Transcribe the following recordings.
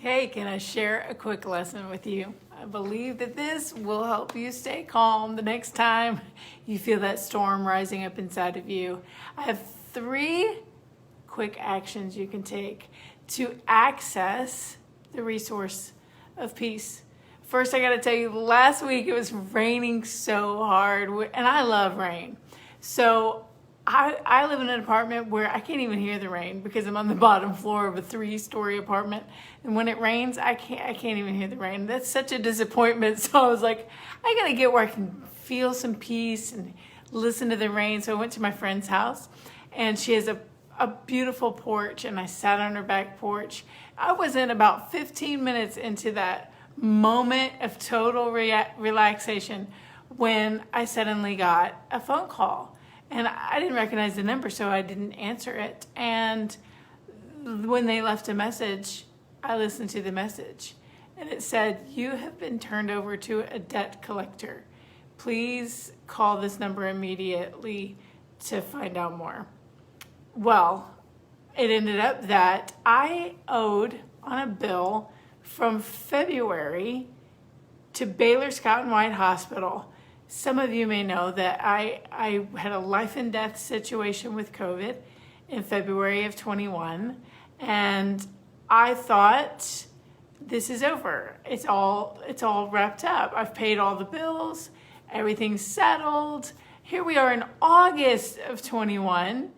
Hey, can I share a quick lesson with you? I believe that this will help you stay calm the next time you feel that storm rising up inside of you. I have 3 quick actions you can take to access the resource of peace. First, I gotta tell you, last week it was raining so hard, and I love rain. So I live in an apartment where I can't even hear the rain because I'm on the bottom floor of a 3-story apartment. And when it rains, I can't even hear the rain. That's such a disappointment. So I was like, I gotta get where I can feel some peace and listen to the rain. So I went to my friend's house, and she has a beautiful porch, and I sat on her back porch. I was in about 15 minutes into that moment of total relaxation when I suddenly got a phone call. And I didn't recognize the number, so I didn't answer it. And when they left a message, I listened to the message. And it said, "You have been turned over to a debt collector. Please call this number immediately to find out more." Well, it ended up that I owed on a bill from February to Baylor Scott and White Hospital. Some of you may know that I had a life and death situation with COVID in February of 21, and I thought, this is over. It's all wrapped up. I've paid all the bills, everything's settled. Here we are in August of 21.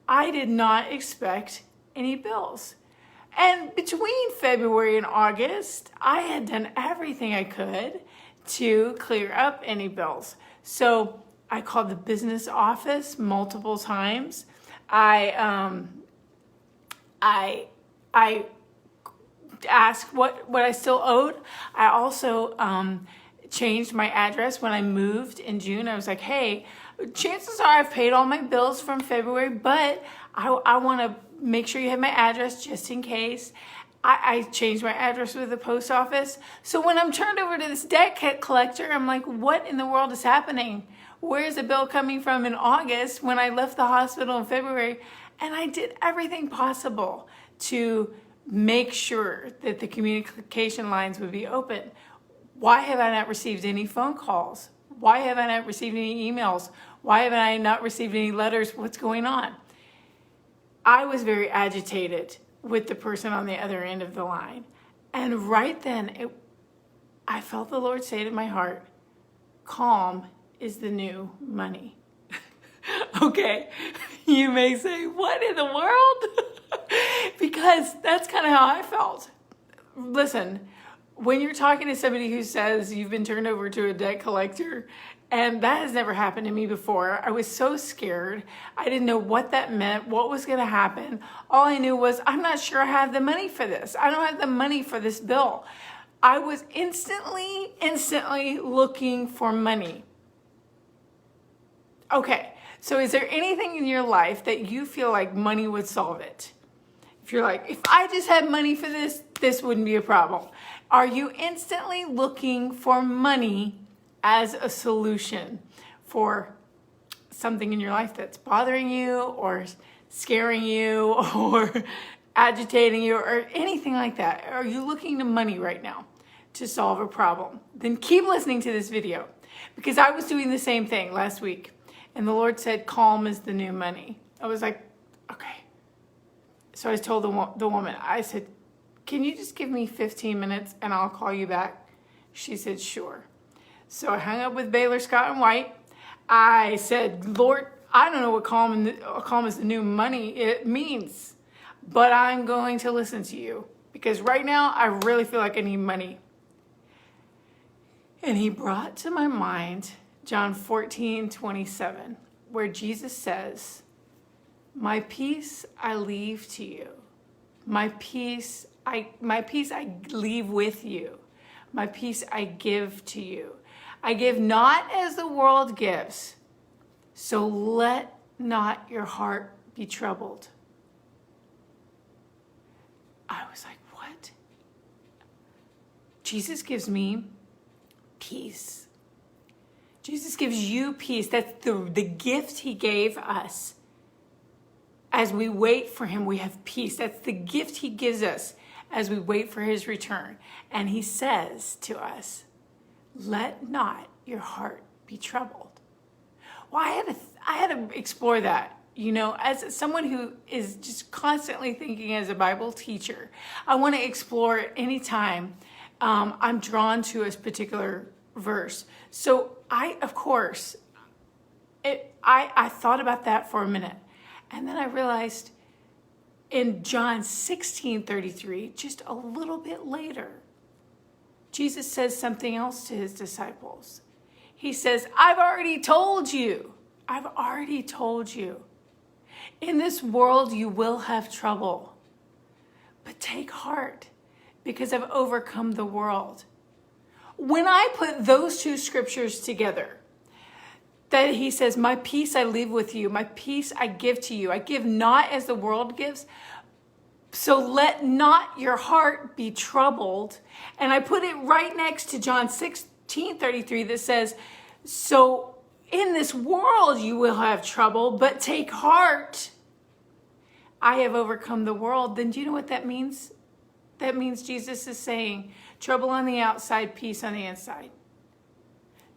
I did not expect any bills. And between February and August, I had done everything I could to clear up any bills. So I called the business office multiple times. I asked what I still owed. I also changed my address when I moved in June. I was like, hey, chances are I've paid all my bills from February, but I want to make sure you have my address just in case. I changed my address with the post office. So when I'm turned over to this debt collector, I'm like, what in the world is happening? Where's the bill coming from in August when I left the hospital in February? And I did everything possible to make sure that the communication lines would be open. Why have I not received any phone calls? Why have I not received any emails? Why have I not received any letters? What's going on? I was very agitated with the person on the other end of the line. And right then, I felt the Lord say to my heart, calm is the new money. Okay, you may say, what in the world? Because that's kind of how I felt. Listen, when you're talking to somebody who says you've been turned over to a debt collector, and that has never happened to me before. I was so scared. I didn't know what that meant, what was going to happen. All I knew was, I'm not sure I have the money for this. I don't have the money for this bill. I was instantly looking for money. Okay, so is there anything in your life that you feel like money would solve it? If you're like, if I just had money for this, this wouldn't be a problem. Are you instantly looking for money as a solution for something in your life that's bothering you or scaring you or agitating you or anything like that? Are you looking to money right now to solve a problem? Then keep listening to this video, because I was doing the same thing last week, and the Lord said, calm is the new money. I was like, okay. So I told the woman, I said, can you just give me 15 minutes and I'll call you back? She said, sure. So I hung up with Baylor Scott and White. I said, Lord, I don't know what calm is the new money it means, but I'm going to listen to you, because right now I really feel like I need money. And he brought to my mind John 14:27, where Jesus says, my peace I leave to you. My peace I leave with you. My peace I give to you. I give not as the world gives, so let not your heart be troubled. I was like, what? Jesus gives me peace. Jesus gives you peace. That's the gift he gave us. As we wait for him, we have peace. That's the gift he gives us. as we wait for his return. And he says to us, let not your heart be troubled. Well, I had to explore that. You know, as someone who is just constantly thinking as a Bible teacher, I want to explore it anytime I'm drawn to a particular verse. So I thought about that for a minute. And then I realized in John 16:33, just a little bit later, Jesus says something else to his disciples. He says, I've already told you. I've already told you. In this world, you will have trouble. But take heart, because I've overcome the world. When I put those two scriptures together, that he says, my peace I leave with you, my peace I give to you. I give not as the world gives. So let not your heart be troubled. And I put it right next to John 16:33 that says, so in this world you will have trouble, but take heart. I have overcome the world. Then do you know what that means? That means Jesus is saying, trouble on the outside, peace on the inside.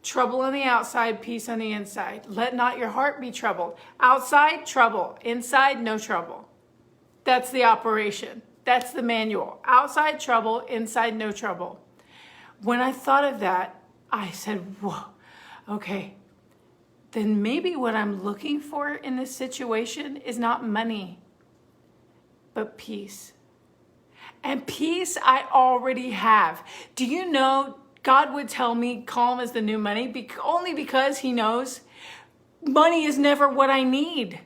Trouble on the outside, peace on the inside. Let not your heart be troubled. Outside, trouble. Inside, no trouble. That's the operation. That's the manual. Outside, trouble. Inside, no trouble. When I thought of that, I said, whoa, okay. Then maybe what I'm looking for in this situation is not money, but peace. And peace I already have. Do you know God would tell me calm is the new money only because he knows money is never what I need.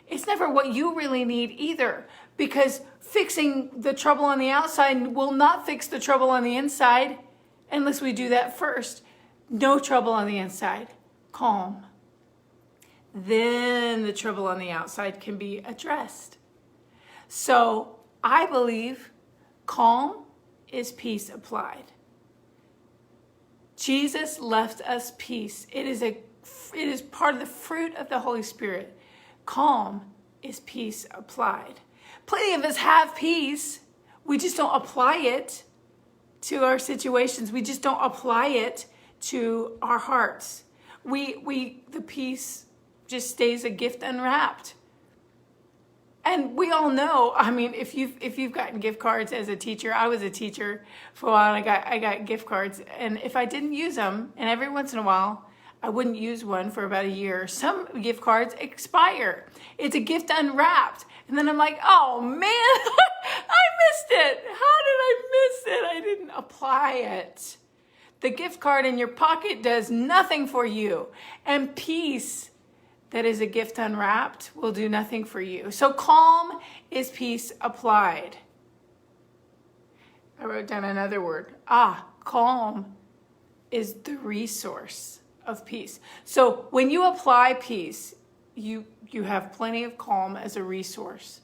It's never what you really need either, because fixing the trouble on the outside will not fix the trouble on the inside unless we do that first. No trouble on the inside, calm. Then the trouble on the outside can be addressed. So I believe calm is peace applied. Jesus left us peace. It is part of the fruit of the Holy Spirit. Calm is peace applied. Plenty of us have peace. We just don't apply it to our situations. We just don't apply it to our hearts. The peace just stays a gift unwrapped. And we all know, I mean, if you've gotten gift cards as a teacher, I was a teacher for a while, and I got gift cards, and if I didn't use them, and every once in a while I wouldn't use one for about a year, some gift cards expire. It's a gift unwrapped. And then I'm like, oh man, I missed it. How did I miss it? I didn't apply it. The gift card in your pocket does nothing for you. And peace that is a gift unwrapped will do nothing for you. So calm is peace applied. I wrote down another word. Calm is the resource of peace. So when you apply peace, you have plenty of calm as a resource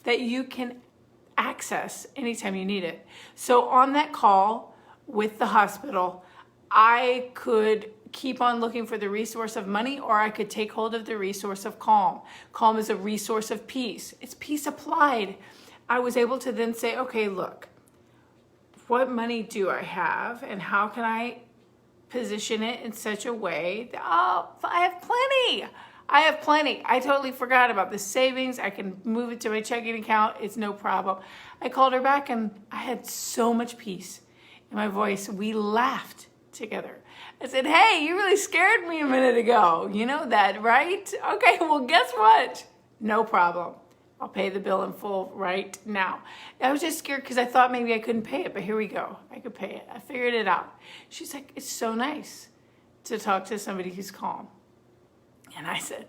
that you can access anytime you need it. So on that call with the hospital, I could keep on looking for the resource of money, or I could take hold of the resource of calm. Calm is a resource of peace. It's peace applied. I was able to then say, okay, look, what money do I have, and how can I position it in such a way that, I have plenty. I totally forgot about the savings. I can move it to my checking account. It's no problem. I called her back and I had so much peace in my voice. We laughed together. I said, hey, you really scared me a minute ago. You know that, right? Okay, well, guess what? No problem. I'll pay the bill in full right now. I was just scared because I thought maybe I couldn't pay it, but here we go. I could pay it. I figured it out. She's like, it's so nice to talk to somebody who's calm. And I said,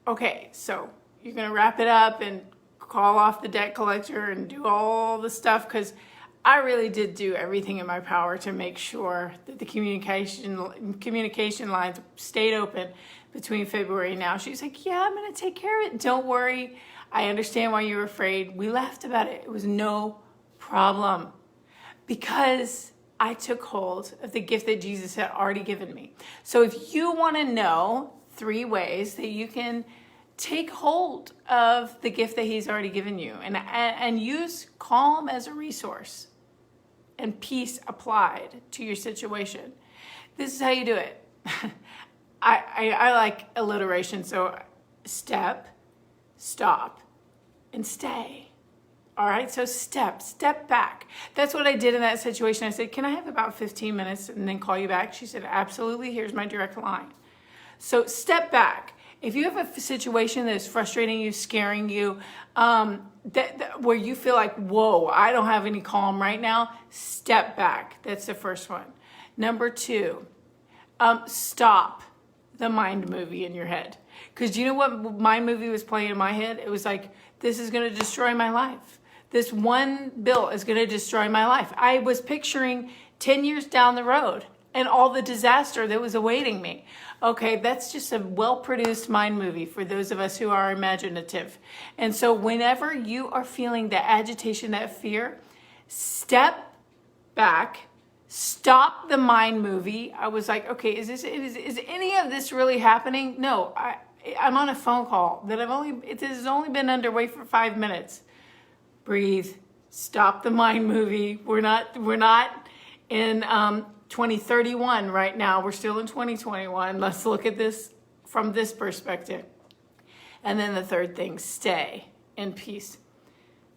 okay, so you're going to wrap it up and call off the debt collector and do all the stuff, because I really did do everything in my power to make sure that the communication lines stayed open between February and now. She's like, yeah, I'm going to take care of it. Don't worry. I understand why you're afraid. We laughed about it. It was no problem, because I took hold of the gift that Jesus had already given me. So if you want to know 3 ways that you can take hold of the gift that he's already given you and use calm as a resource and peace applied to your situation. This is how you do it. I like alliteration, so step, stop, and stay. All right, so step back. That's what I did in that situation. I said, can I have about 15 minutes and then call you back? She said, absolutely, here's my direct line. So step back. If you have a situation that is frustrating you, scaring you, where you feel like, whoa, I don't have any calm right now, step back. That's the first one. Number 2, stop the mind movie in your head. Because you know what my movie was playing in my head? It was like, this is going to destroy my life. This one bill is going to destroy my life. I was picturing 10 years down the road and all the disaster that was awaiting me. Okay, that's just a well-produced mind movie for those of us who are imaginative. And so whenever you are feeling that agitation, that fear, step back, stop the mind movie. I was like, okay, is any of this really happening? No, I'm on a phone call that it has only been underway for 5 minutes. Breathe, stop the mind movie. We're not in 2031 right now. We're still in 2021. Let's look at this from this perspective. And then the third thing, stay in peace.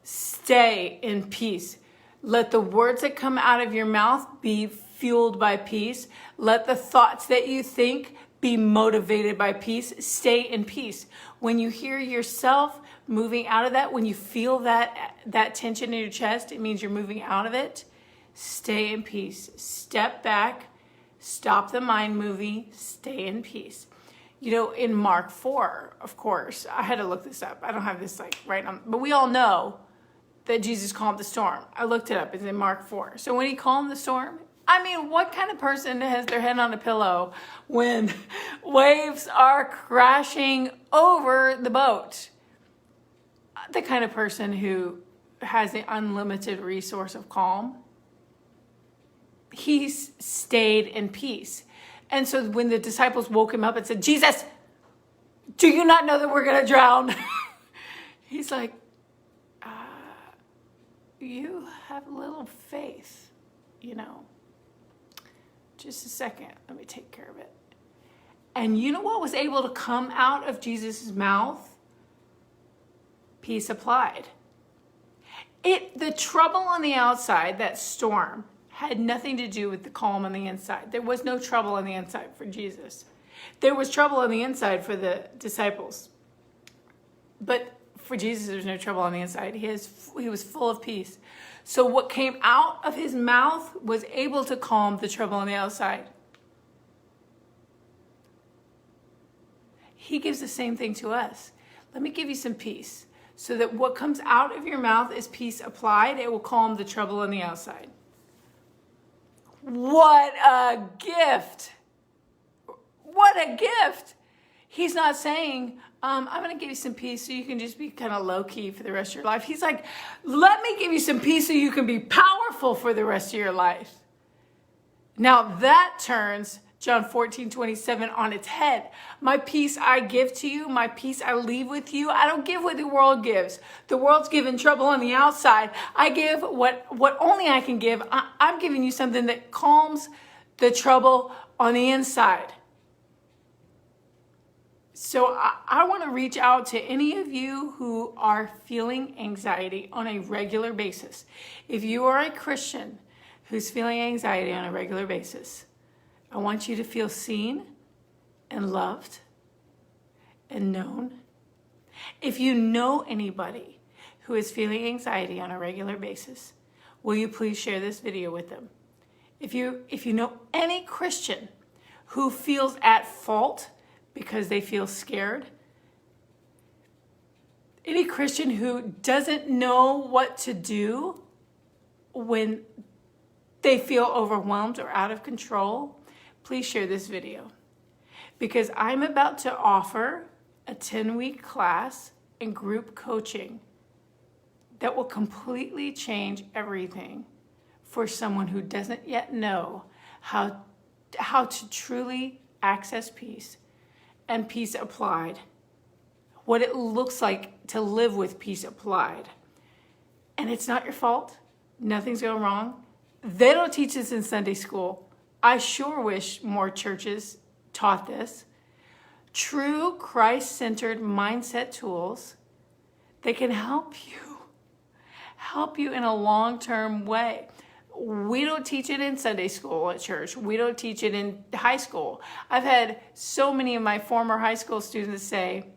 Stay in peace. Let the words that come out of your mouth be fueled by peace. Let the thoughts that you think be motivated by peace. Stay in peace. When you hear yourself moving out of that, when you feel that tension in your chest, it means you're moving out of it. Stay in peace. Step back. Stop the mind movie. Stay in peace. You know, in Mark 4, of course, I had to look this up. I don't have this like right on, but we all know that Jesus calmed the storm. I looked it up. It's in Mark 4. So when he calmed the storm, I mean, what kind of person has their head on a pillow when waves are crashing over the boat? The kind of person who has the unlimited resource of calm. He stayed in peace. And so when the disciples woke him up and said, Jesus, do you not know that we're going to drown? He's like, you have little faith, you know. Just a second, let me take care of it. And you know what was able to come out of Jesus' mouth? Peace applied. The trouble on the outside, that storm, had nothing to do with the calm on the inside. There was no trouble on the inside for Jesus. There was trouble on the inside for the disciples. But for Jesus, there's no trouble on the inside. He was full of peace. So what came out of his mouth was able to calm the trouble on the outside. He gives the same thing to us. Let me give you some peace, so that what comes out of your mouth is peace applied. It will calm the trouble on the outside. What a gift! What a gift! He's not saying, I'm going to give you some peace so you can just be kind of low-key for the rest of your life. He's like, let me give you some peace so you can be powerful for the rest of your life. Now that turns John 14:27 on its head. My peace I give to you. My peace I leave with you. I don't give what the world gives. The world's giving trouble on the outside. I give what only I can give. I'm giving you something that calms the trouble on the inside. So I want to reach out to any of you who are feeling anxiety on a regular basis. If you are a Christian who's feeling anxiety on a regular basis, I want you to feel seen and loved and known. If you know anybody who is feeling anxiety on a regular basis, will you please share this video with them? If you know any Christian who feels at fault because they feel scared, any Christian who doesn't know what to do when they feel overwhelmed or out of control, please share this video, because I'm about to offer a 10-week class and group coaching that will completely change everything for someone who doesn't yet know how to truly access peace and peace applied what it looks like to live with peace applied. And it's not your fault. Nothing's going wrong. They don't teach this in Sunday school. I sure wish more churches taught this. True Christ-centered mindset tools that can help you in a long-term way. We don't teach it in Sunday school at church. We don't teach it in high school. I've had so many of my former high school students say,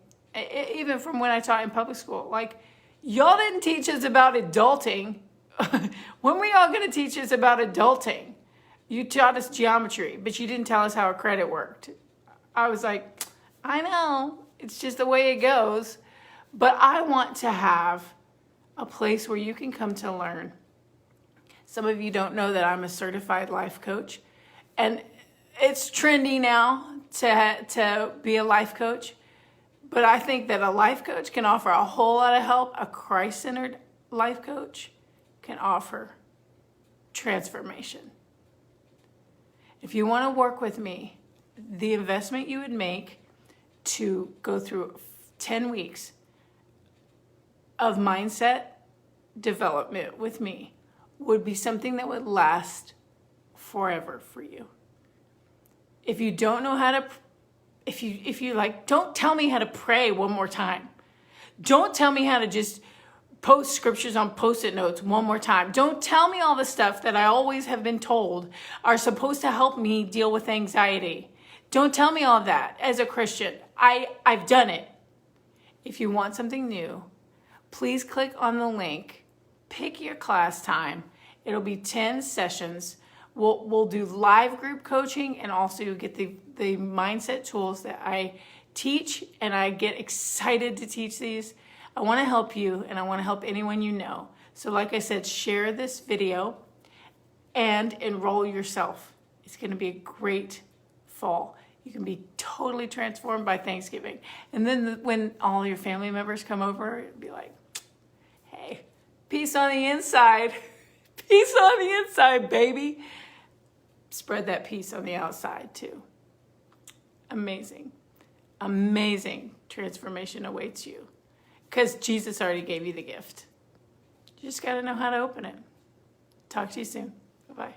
even from when I taught in public school, like, y'all didn't teach us about adulting. When were y'all going to teach us about adulting? You taught us geometry, but you didn't tell us how a credit worked. I was like, I know, it's just the way it goes. But I want to have a place where you can come to learn. Some of you don't know that I'm a certified life coach, and it's trendy now to be a life coach. But I think that a life coach can offer a whole lot of help. A Christ-centered life coach can offer transformation. If you want to work with me, the investment you would make to go through 10 weeks of mindset development with me would be something that would last forever for you. If you don't know how to, if you like, don't tell me how to pray one more time. Don't tell me how to just post scriptures on Post-it notes one more time. Don't tell me all the stuff that I always have been told are supposed to help me deal with anxiety. Don't tell me all that as a Christian. I've done it. If you want something new, please click on the link. Pick your class time. It'll be 10 sessions. We'll do live group coaching, and also you get the mindset tools that I teach, and I get excited to teach these. I want to help you, and I want to help anyone you know. So like I said, share this video and enroll yourself. It's going to be a great fall. You can be totally transformed by Thanksgiving. And then when all your family members come over, it'll be like, hey, peace on the inside. Peace on the inside, baby. Spread that peace on the outside too. Amazing. Amazing transformation awaits you. Because Jesus already gave you the gift. You just got to know how to open it. Talk to you soon. Bye-bye.